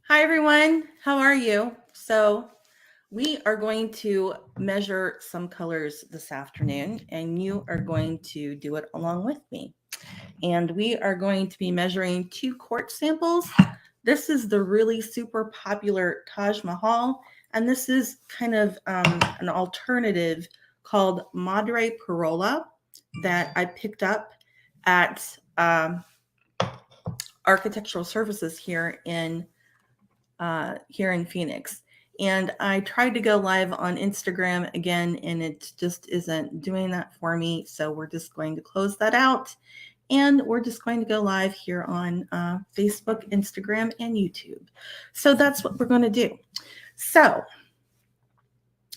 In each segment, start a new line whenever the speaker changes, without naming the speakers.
Hi, everyone. How are you? So we are going to measure some colors this afternoon, and you are going to do it along with me. And we are going to be measuring two quartz samples. This is the really super popular Taj Mahal, and this is kind of an alternative called Madreperola that I picked up at Architectural Services here in Phoenix. And I tried to go live on Instagram again, and it just isn't doing that for me. So we're just going to close that out. And we're just going to go live here on Facebook, Instagram, and YouTube. So that's what we're going to do. So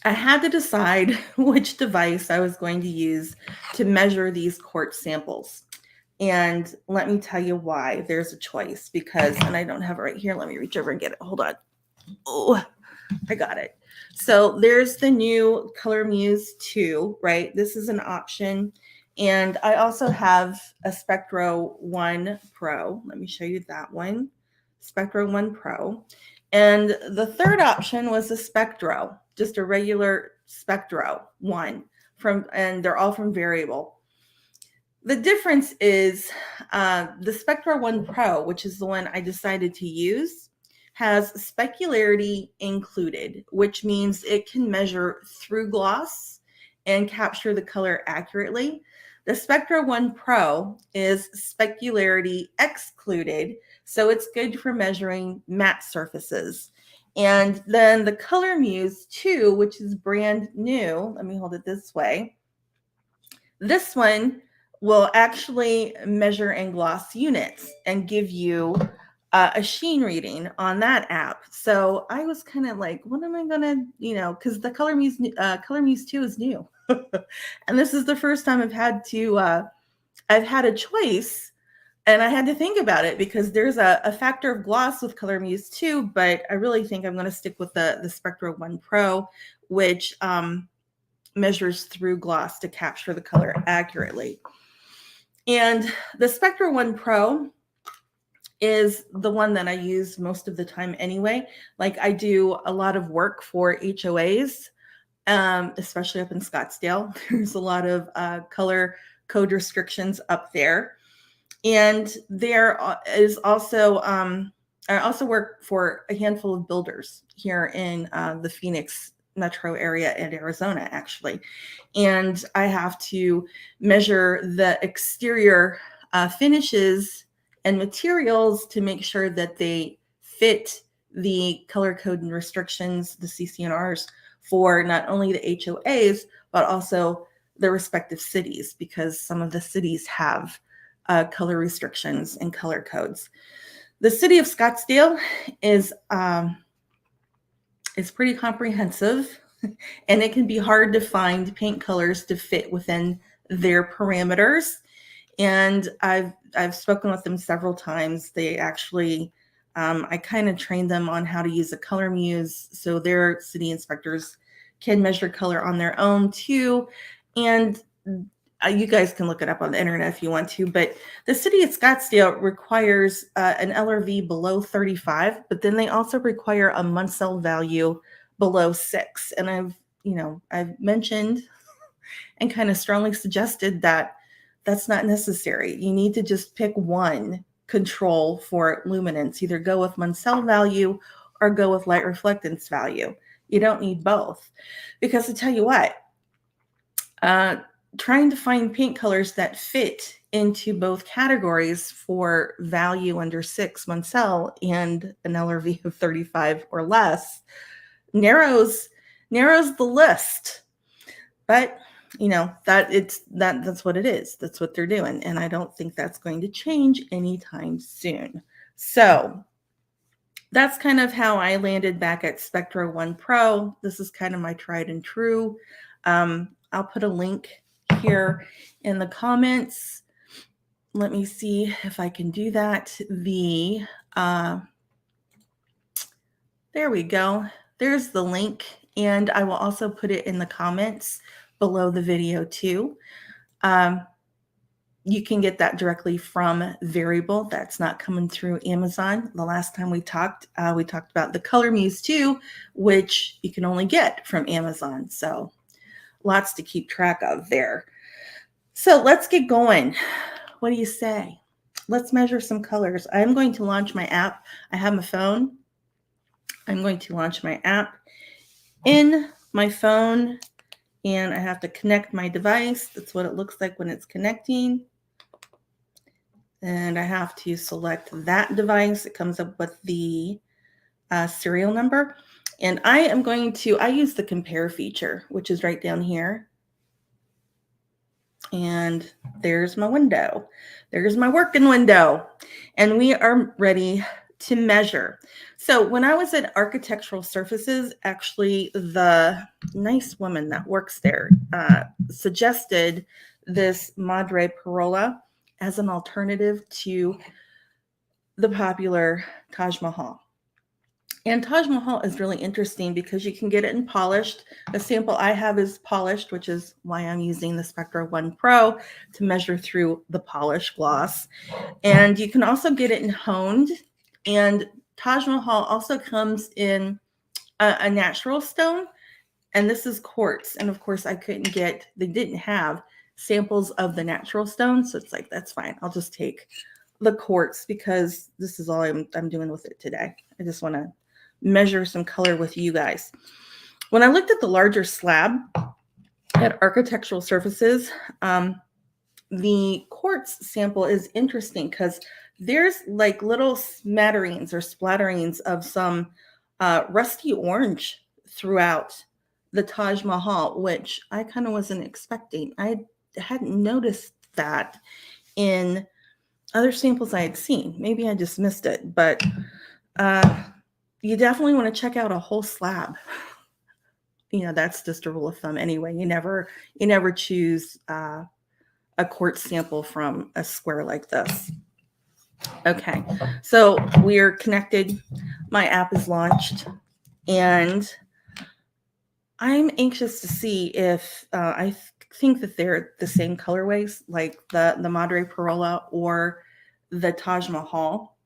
I had to decide which device I was going to use to measure these quartz samples. And let me tell you why there's a choice because, and I don't have it right here. Let me reach over and get it. Hold on. Oh, I got it. So there's the new Color Muse 2, right? This is an option. And I also have a Spectro 1 Pro. Let me show you that one. Spectro 1 Pro. And the third option was a Spectro, just a regular Spectro 1 and they're all from Variable. The difference is the Spectro 1 Pro, which is the one I decided to use, has specularity included, which means it can measure through gloss and capture the color accurately. The Spectra 1 Pro is specularity excluded, so it's good for measuring matte surfaces. And then the Color Muse 2, which is brand new, let me hold it this way. This one will actually measure in gloss units and give you a sheen reading on that app. So I was kind of like, what am I gonna, because the Color Muse 2 is new, and this is the first time I've had a choice, and I had to think about it because there's a factor of gloss with Color Muse 2, but I really think I'm going to stick with the Spectra 1 Pro, which measures through gloss to capture the color accurately. And the Spectra 1 Pro is the one that I use most of the time anyway. Like I do a lot of work for HOAs, especially up in Scottsdale. There's a lot of color code restrictions up there. And there is also, I also work for a handful of builders here in the Phoenix metro area and Arizona, actually. And I have to measure the exterior finishes and materials to make sure that they fit the color code and restrictions, the CCNRs, for not only the HOAs, but also the respective cities, because some of the cities have color restrictions and color codes. The city of Scottsdale is pretty comprehensive, and it can be hard to find paint colors to fit within their parameters. And I've spoken with them several times. They actually, I kind of trained them on how to use a Color Muse so their city inspectors can measure color on their own too. And you guys can look it up on the internet if you want to, but the city of Scottsdale requires an LRV below 35, but then they also require a Munsell value below 6. And I've mentioned and kind of strongly suggested that that's not necessary. You need to just pick one control for luminance. Either go with Munsell value or go with light reflectance value. You don't need both. Because to tell you what, trying to find paint colors that fit into both categories for value under 6 Munsell and an LRV of 35 or less narrows the list. But that's what it is. That's what they're doing. And I don't think that's going to change anytime soon. So that's kind of how I landed back at Spectra 1 Pro. This is kind of my tried and true. I'll put a link here in the comments. Let me see if I can do that. There we go. There's the link. And I will also put it in the comments below the video too. you can get that directly from Variable. That's not coming through Amazon. The last time we talked about the Color Muse 2, which you can only get from Amazon. So lots to keep track of there. So let's get going. What do you say? Let's measure some colors. I'm going to launch my app. I have my phone. I'm going to launch my app in my phone, and I have to connect my device. That's what it looks like when it's connecting. And I have to select that device. It comes up with the serial number. And I use the compare feature, which is right down here. And there's my window. There's my working window. And we are ready to measure. So when I was at Architectural Surfaces, actually the nice woman that works there suggested this Madreperola as an alternative to the popular Taj Mahal. And Taj Mahal is really interesting because you can get it in polished. The sample I have is polished, which is why I'm using the Spectra 1 Pro to measure through the polish gloss. And you can also get it in honed. And Taj Mahal also comes in a natural stone, and this is quartz. And of course, they didn't have samples of the natural stone. So it's like, that's fine. I'll just take the quartz because this is all I'm doing with it today. I just want to measure some color with you guys. When I looked at the larger slab at Architectural Surfaces, the quartz sample is interesting because there's like little smatterings or splatterings of some rusty orange throughout the Taj Mahal, which I kind of wasn't expecting. I hadn't noticed that in other samples I had seen. Maybe I just missed it, but you definitely want to check out a whole slab. That's just a rule of thumb anyway. You never choose a quartz sample from a square like this. Okay, so we're connected. My app is launched, and I'm anxious to see if I think that they're the same colorways, like the Madreperola or the Taj Mahal.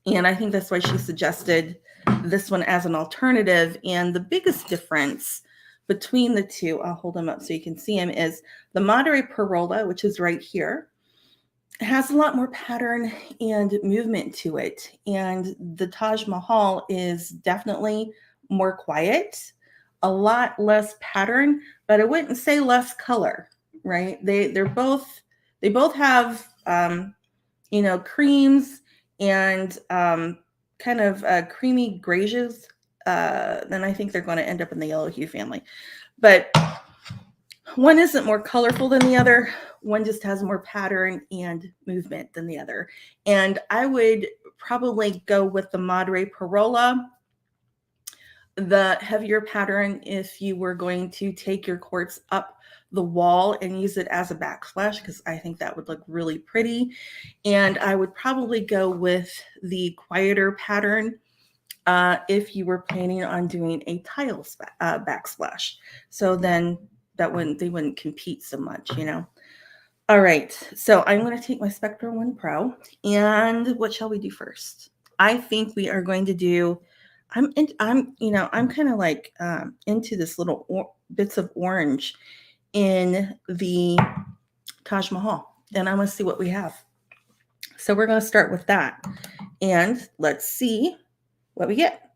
And I think that's why she suggested this one as an alternative. And the biggest difference between the two, I'll hold them up so you can see them, is the Madreperola, which is right here, has a lot more pattern and movement to it. And the Taj Mahal is definitely more quiet, a lot less pattern, but I wouldn't say less color, right? They both have creams and kind of creamy grays. Then I think they're going to end up in the yellow hue family. But one isn't more colorful than the other. One just has more pattern and movement than the other. And I would probably go with the Madreperola, the heavier pattern, if you were going to take your quartz up the wall and use it as a backsplash, because I think that would look really pretty. And I would probably go with the quieter pattern if you were planning on doing a tile backsplash. So then they wouldn't compete so much, All right, so I'm going to take my Spectra 1 Pro, and what shall we do first? I think we are going to do. I'm kind of like into this little bits of orange in the Taj Mahal, and I want to see what we have. So we're going to start with that, and let's see what we get.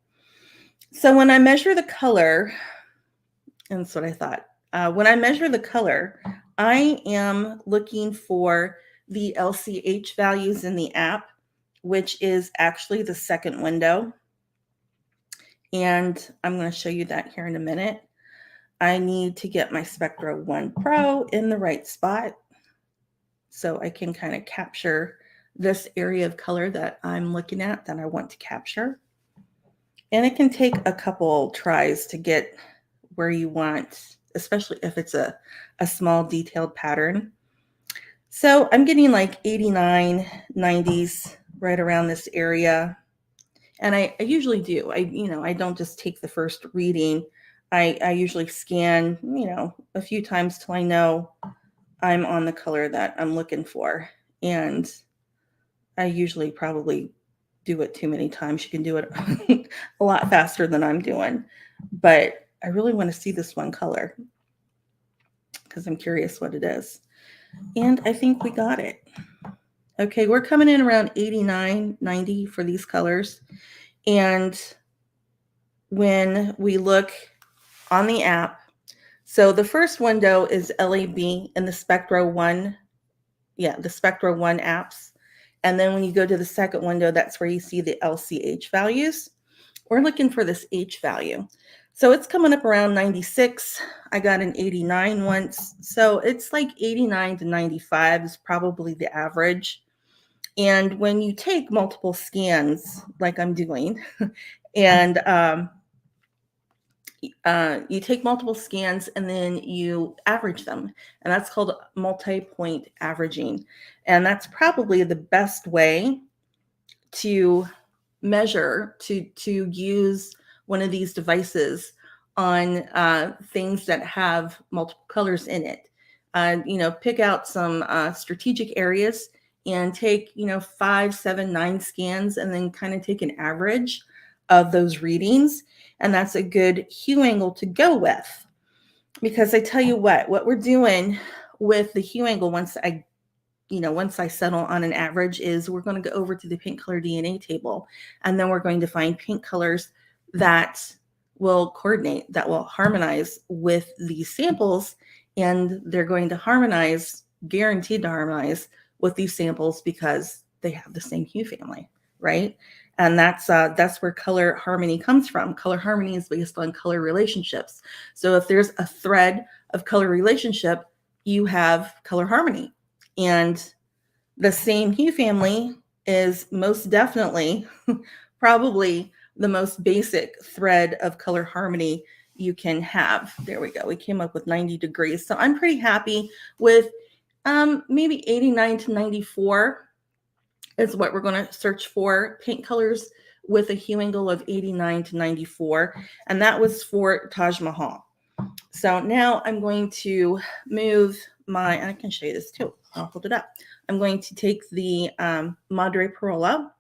So when I measure the color, and that's what I thought. When I measure the color, I am looking for the LCH values in the app, which is actually the second window. And I'm going to show you that here in a minute. I need to get my Spectra 1 Pro in the right spot so I can kind of capture this area of color that I'm looking at that I want to capture. And it can take a couple tries to get where you want, especially if it's a small detailed pattern. So I'm getting like 89, 90s right around this area. And I usually do. I don't just take the first reading. I usually scan, a few times till I know I'm on the color that I'm looking for. And I usually probably do it too many times. You can do it a lot faster than I'm doing. But I really want to see this one color because I'm curious what it is. And I think we got it. Okay, we're coming in around 89, 90 for these colors. And when we look on the app, so the first window is LAB in the Spectra 1, the Spectra 1 apps. And then when you go to the second window, that's where you see the LCH values. We're looking for this H value. So it's coming up around 96. I got an 89 once. So it's like 89 to 95 is probably the average. And when you take multiple scans, like I'm doing, and you take multiple scans and then you average them, and that's called multi-point averaging. And that's probably the best way to measure, to use one of these devices on things that have multiple colors in it. Pick out some strategic areas and take 5, 7, 9 scans and then kind of take an average of those readings, and that's a good hue angle to go with. Because I tell you what we're doing with the hue angle once I settle on an average is we're going to go over to the paint color DNA table, and then we're going to find paint colors that will coordinate, that will harmonize with these samples, and they're going to harmonize, guaranteed to harmonize with these samples because they have the same hue family, right? And that's where color harmony comes from. Color harmony is based on color relationships. So if there's a thread of color relationship, you have color harmony. And the same hue family is most definitely probably the most basic thread of color harmony you can have. There we go. We came up with 90 degrees. So I'm pretty happy with maybe 89 to 94 is what we're going to search for. Paint colors with a hue angle of 89 to 94. And that was for Taj Mahal. So now I'm going to move and I can show you this too. I'll hold it up. I'm going to take the Madreperola,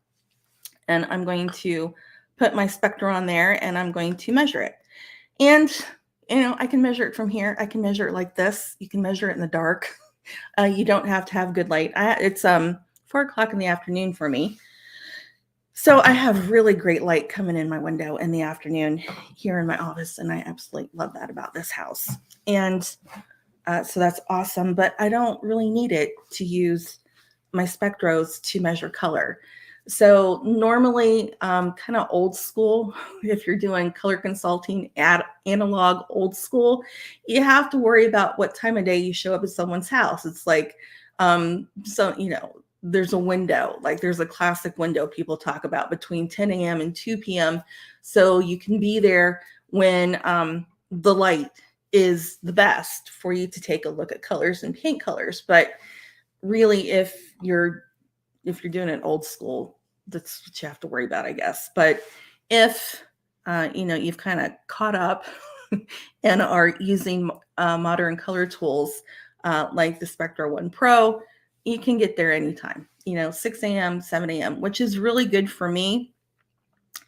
and I'm going to put my Spectra on there, and I'm going to measure it. And, I can measure it from here. I can measure it like this. You can measure it in the dark. You don't have to have good light. It's 4 o'clock in the afternoon for me. So I have really great light coming in my window in the afternoon here in my office, and I absolutely love that about this house. And so that's awesome, but I don't really need it to use my spectros to measure color. So normally, kind of old school, if you're doing color consulting analog old school, you have to worry about what time of day you show up at someone's house. It's like, there's a window, like there's a classic window people talk about between 10 a.m. and 2 p.m. So you can be there when the light is the best for you to take a look at colors and paint colors. But really, if you're doing it old school, that's what you have to worry about, I guess. But if you've kind of caught up and are using modern color tools like the Spectra 1 Pro, you can get there anytime, 6 a.m., 7 a.m., which is really good for me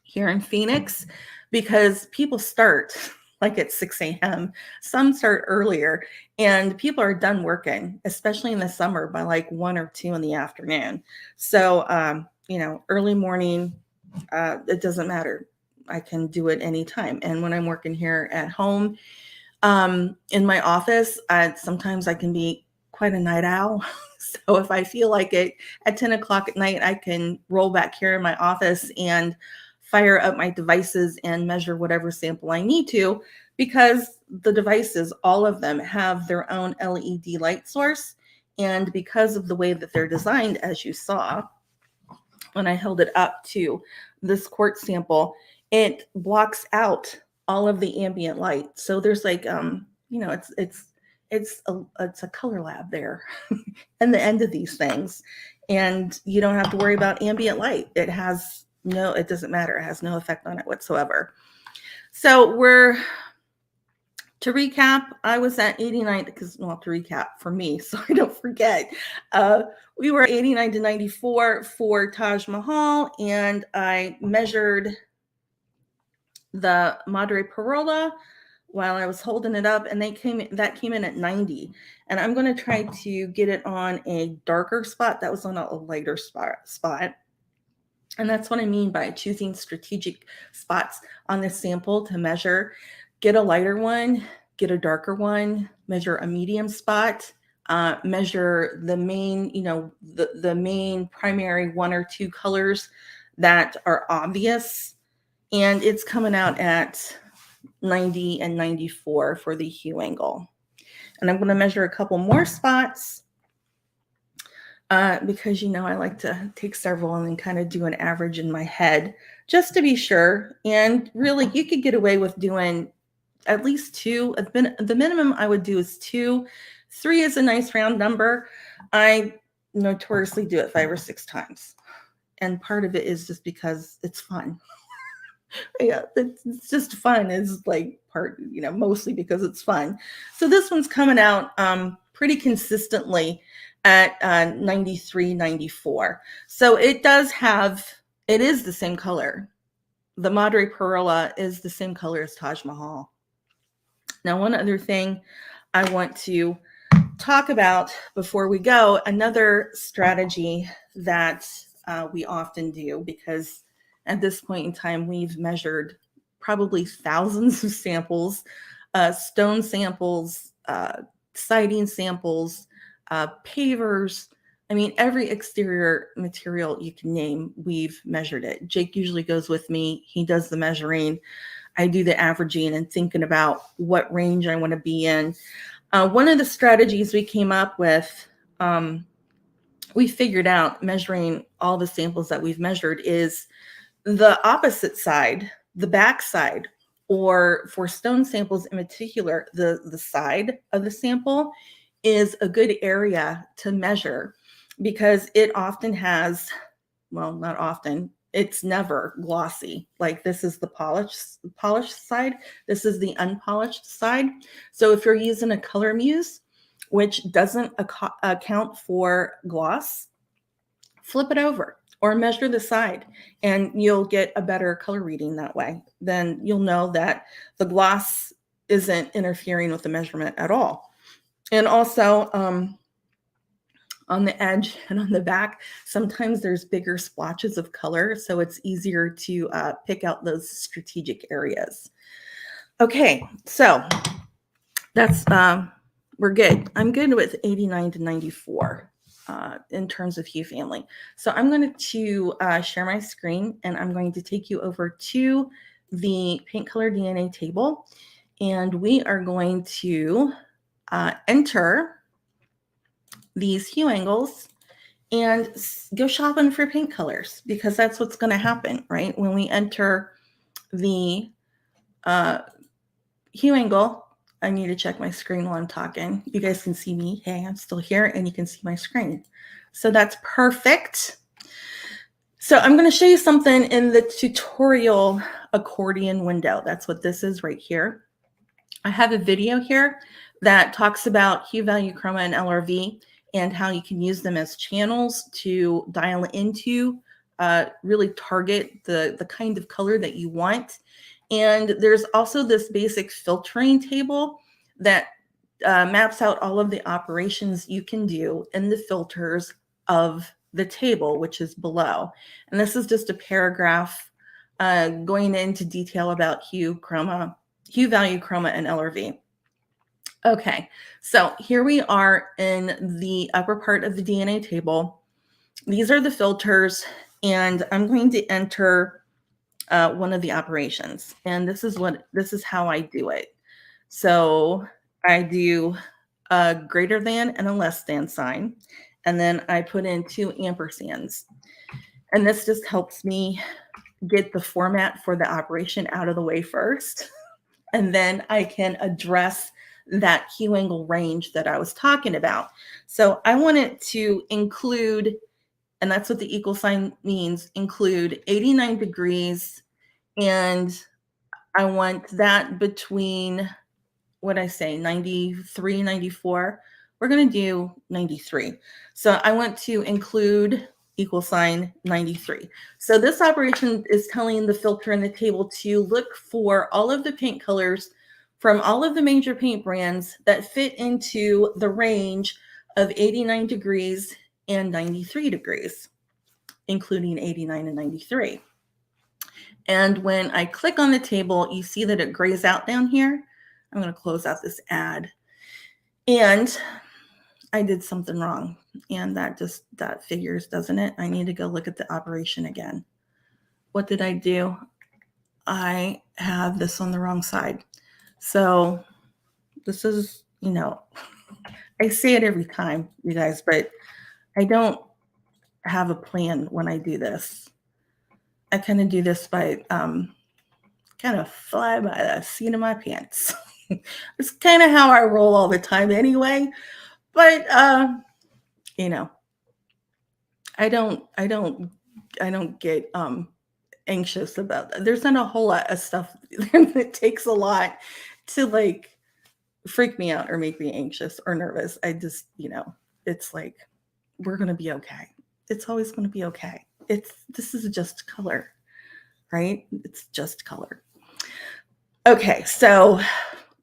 here in Phoenix because people start like at 6 a.m. Some start earlier, and people are done working, especially in the summer, by like 1 or 2 in the afternoon. So, early morning, it doesn't matter. I can do it anytime. And when I'm working here at home, in my office, sometimes I can be quite a night owl. So if I feel like it at 10 o'clock at night, I can roll back here in my office and fire up my devices and measure whatever sample I need to, because the devices, all of them, have their own LED light source. And because of the way that they're designed, as you saw, when I held it up to this quartz sample, it blocks out all of the ambient light. So there's like, it's a color lab there and the end of these things. And you don't have to worry about ambient light. It doesn't matter. It has no effect on it whatsoever. So we're To recap, I was at 89 because, well, to recap for me, so I don't forget. Uh, we were 89 to 94 for Taj Mahal, and I measured the Madreperola while I was holding it up, and that came in at 90. And I'm going to try to get it on a darker spot. That was on a lighter spot. And that's what I mean by choosing strategic spots on this sample to measure. Get a lighter one, get a darker one, measure a medium spot, measure the main, the main primary one or two colors that are obvious. And it's coming out at 90 and 94 for the hue angle. And I'm going to measure a couple more spots because, I like to take several and then kind of do an average in my head just to be sure. And really, you could get away with doing at least two. The minimum I would do is two. 3 is a nice round number. I notoriously do it 5 or 6 times. And part of it is just because it's fun. Yeah, it's just fun. It's like mostly because it's fun. So this one's coming out pretty consistently at 93, 94. So it is the same color. The Madreperola is the same color as Taj Mahal. Now, one other thing I want to talk about before we go, another strategy that we often do, because at this point in time, we've measured probably thousands of samples, stone samples, siding samples, pavers. I mean, every exterior material you can name, we've measured it. Jake usually goes with me. He does the measuring. I do the averaging and thinking about what range I want to be in. One of the strategies we came up with, we figured out measuring all the samples that we've measured is the opposite side, the back side, or for stone samples in particular, the side of the sample is a good area to measure because it often has, well, not often, it's never glossy. Like this is the polished side. This is the unpolished side. So if you're using a color muse, which doesn't account for gloss, flip it over or measure the side and you'll get a better color reading that way. Then you'll know that the gloss isn't interfering with the measurement at all. And also on the edge and on the back, sometimes there's bigger splotches of color, so it's easier to pick out those strategic areas. Okay, so that's, we're good. I'm good with 89 to 94 in terms of hue family. So I'm going to share my screen and I'm going to take you over to the paint color DNA table. And we are going to enter these hue angles and go shopping for paint colors, because that's what's going to happen, right? When we enter the hue angle, I need to check my screen while I'm talking. You guys can see me. Hey, I'm still here and you can see my screen. So that's perfect. So I'm going to show you something in the tutorial accordion window. That's what this is right here. I have a video here that talks about hue value, chroma, and LRV and how you can use them as channels to dial into, really target the kind of color that you want. And there's also this basic filtering table that maps out all of the operations you can do in the filters of the table, which is below. And this is just a paragraph going into detail about hue value, chroma, and LRV. Okay, so here we are in the upper part of the DNA table. These are the filters, and I'm going to enter one of the operations. And this is how I do it. So I do a greater than and a less than sign, and then I put in 2 ampersands. And this just helps me get the format for the operation out of the way first. And then I can address that hue angle range that I was talking about. So I want it to include, and that's what the equal sign means, include 89 degrees. And I want that between what I say, 93, 94. We're going to do 93. So I want to include equal sign 93. So this operation is telling the filter in the table to look for all of the paint colors from all of the major paint brands that fit into the range of 89 degrees and 93 degrees, including 89 and 93. And when I click on the table, you see that it grays out down here. I'm going to close out this ad. And I did something wrong. And that figures, doesn't it? I need to go look at the operation again. What did I do? I have this on the wrong side. So this is, I say it every time, you guys, but I don't have a plan when I do this. I kind of do this by kind of fly by the seat of my pants. It's kind of how I roll all the time anyway. But I don't get anxious about that. There's not a whole lot of stuff that takes a lot to like freak me out or make me anxious or nervous. I just, it's like, we're going to be okay. It's always going to be okay. This is just color, right? It's just color. Okay. So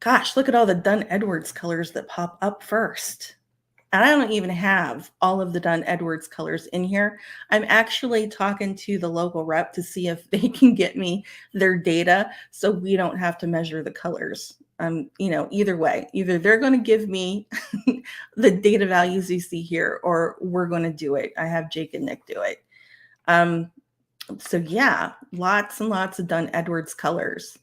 gosh, look at all the Dunn Edwards colors that pop up first. And I don't even have all of the Dunn Edwards colors in here. I'm actually talking to the local rep to see if they can get me their data so we don't have to measure the colors. Either way, either they're going to give me the data values you see here, or we're going to do it. I have Jake and Nick do it. So yeah, lots and lots of Dunn Edwards colors.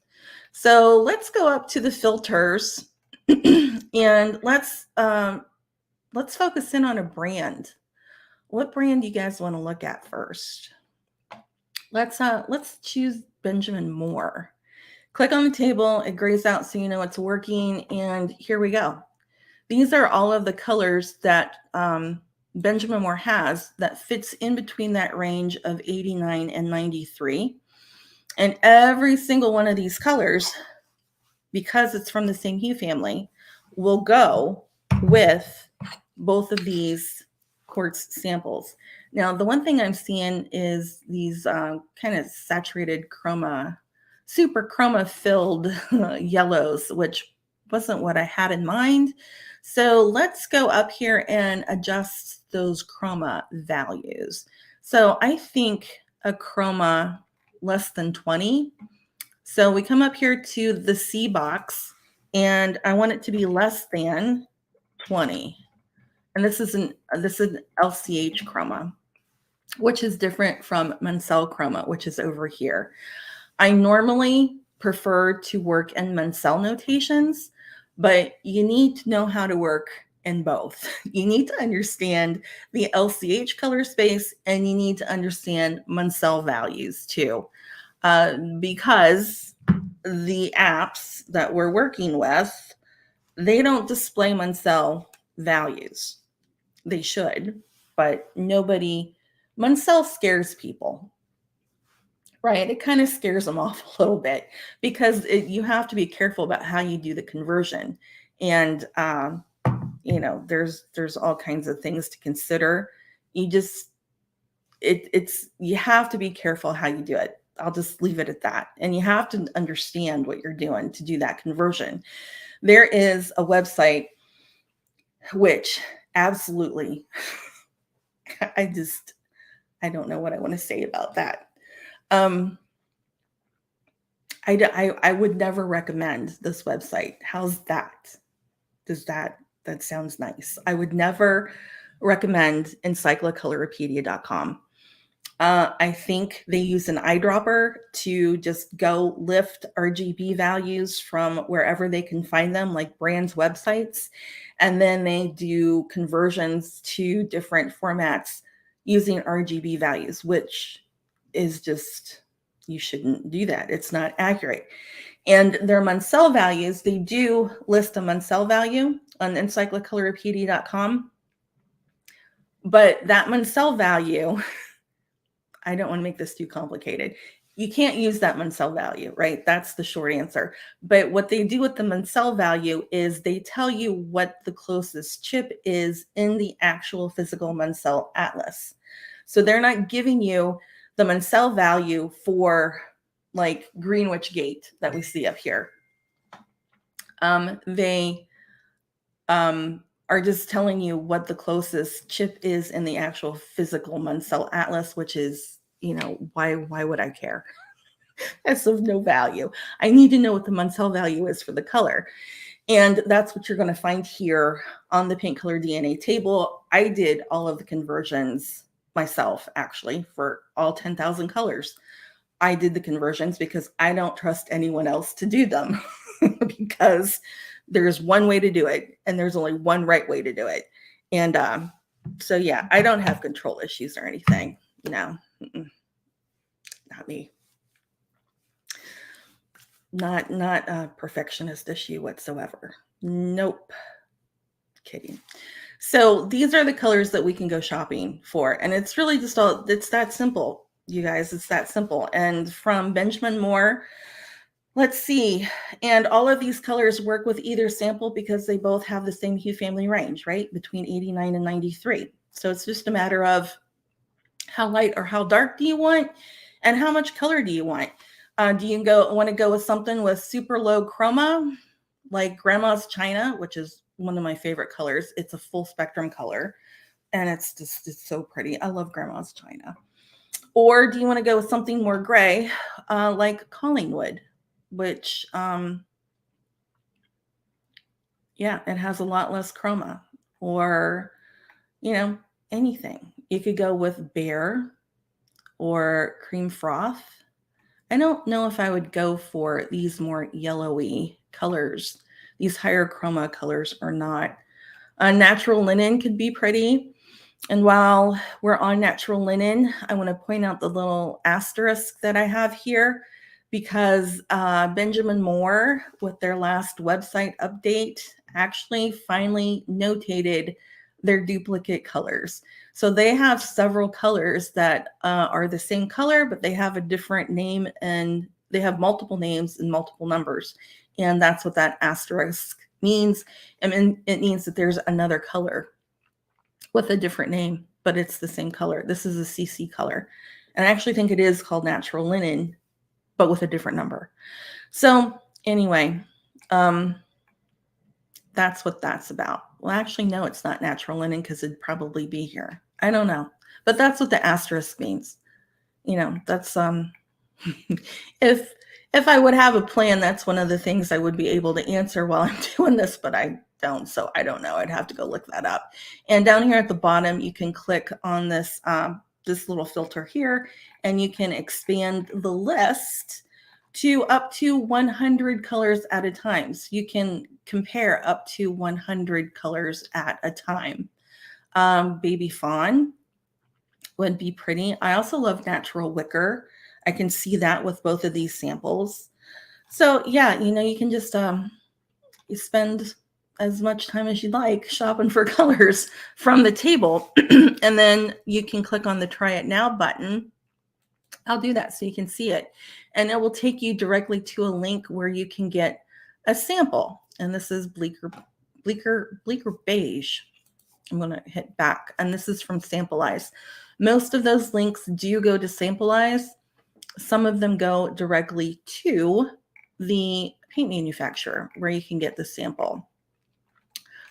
So let's go up to the filters and let's focus in on a brand. What brand do you guys want to look at first? Let's choose Benjamin Moore. Click on the table, it grays out so you know it's working, and here we go. These are all of the colors that Benjamin Moore has that fits in between that range of 89 and 93. And every single one of these colors, because it's from the same hue family, will go with both of these quartz samples. Now, the one thing I'm seeing is these kind of saturated chroma, super chroma filled yellows, which wasn't what I had in mind. So let's go up here and adjust those chroma values. So I think a chroma less than 20. So we come up here to the C box, and I want it to be less than 20. And this is an LCH chroma, which is different from Mansell chroma, which is over here. I normally prefer to work in Mansell notations, but you need to know how to work in both. You need to understand the LCH color space, and you need to understand Mansell values too, because the apps that we're working with, they don't display Mansell values. They should, but Mansell scares people, right? It kind of scares them off a little bit because you have to be careful about how you do the conversion. And, there's all kinds of things to consider. You have to be careful how you do it. I'll just leave it at that. And you have to understand what you're doing to do that conversion. There is a website which absolutely, I don't know what I want to say about that. I would never recommend this website. How's that? That sounds nice. I would never recommend encyclocoloropedia.com. I think they use an eyedropper to just go lift RGB values from wherever they can find them, like brands' websites. And then they do conversions to different formats using RGB values, which is just, you shouldn't do that. It's not accurate. And their Mansell values, they do list a Mansell value on encyclocoloropedia.com. But that Mansell value, I don't want to make this too complicated. you can't use that Munsell value, right? That's the short answer. But what they do with the Munsell value is they tell you what the closest chip is in the actual physical Munsell atlas. So they're not giving you the Munsell value for like Greenwich Gate that we see up here. They are just telling you what the closest chip is in the actual physical Munsell atlas, which is, why would I care? That's of no value. I need to know what the Munsell value is for the color. And that's what you're going to find here on the paint color DNA table. I did all of the conversions myself, actually, for all 10,000 colors. I did the conversions because I don't trust anyone else to do them because there's one way to do it and there's only one right way to do it. And so, yeah, I don't have control issues or anything. No, not me. Not a perfectionist issue whatsoever. Nope. Kidding. So these are the colors that we can go shopping for. And it's really just it's that simple, you guys. It's that simple. And from Benjamin Moore, let's see. And all of these colors work with either sample because they both have the same hue family range, right? Between 89 and 93. So it's just a matter of how light or how dark do you want and how much color do you want? Do you want to go with something with super low chroma, like Grandma's China, which is one of my favorite colors. It's a full spectrum color, and it's so pretty. I love Grandma's China. Or do you want to go with something more gray, like Collingwood, which, yeah, it has a lot less chroma. Or, anything. You could go with Bear or Cream Froth. I don't know if I would go for these more yellowy colors, these higher chroma colors or not. Natural linen could be pretty. And while we're on natural linen, I want to point out the little asterisk that I have here because Benjamin Moore, with their last website update, actually finally notated their duplicate colors. So they have several colors that are the same color, but they have a different name and they have multiple names and multiple numbers. And that's what that asterisk means. And it means that there's another color with a different name, but it's the same color. This is a CC color. And I actually think it is called natural linen, but with a different number. So anyway, that's what that's about. Well, actually, no, it's not natural linen because it'd probably be here. I don't know. But that's what the asterisk means. That's if I would have a plan, that's one of the things I would be able to answer while I'm doing this, but I don't. So I don't know. I'd have to go look that up. And down here at the bottom, you can click on this little filter here, and you can expand the list to up to 100 colors at a time. So you can compare up to 100 colors at a time. Baby fawn would be pretty. I also love natural wicker. I can see that with both of these samples. So yeah, you can just you spend as much time as you'd like shopping for colors from the table. And then you can click on the Try It Now button. I'll do that so you can see it. And it will take you directly to a link where you can get a sample. And this is Bleecker Beige. I'm going to hit back. And this is from Sampleize. Most of those links do go to Sampleize. Some of them go directly to the paint manufacturer where you can get the sample.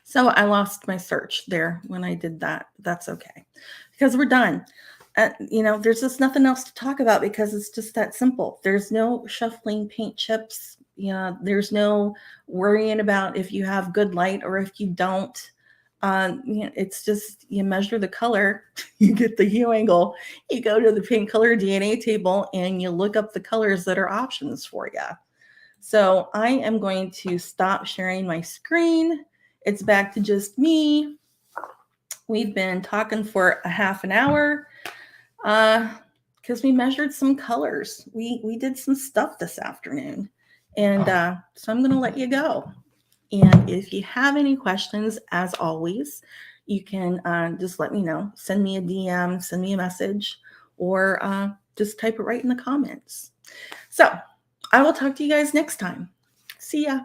So I lost my search there when I did that. That's okay because we're done. There's just nothing else to talk about because it's just that simple. There's no shuffling paint chips. There's no worrying about if you have good light or if you don't. It's just you measure the color, you get the hue angle, you go to the paint color DNA table, and you look up the colors that are options for you. So I am going to stop sharing my screen. It's back to just me. We've been talking for a half an hour because we measured some colors. We did some stuff this afternoon. And so I'm going to let you go. And if you have any questions, as always, you can just let me know. Send me a DM, send me a message, or just type it right in the comments. So I will talk to you guys next time. See ya.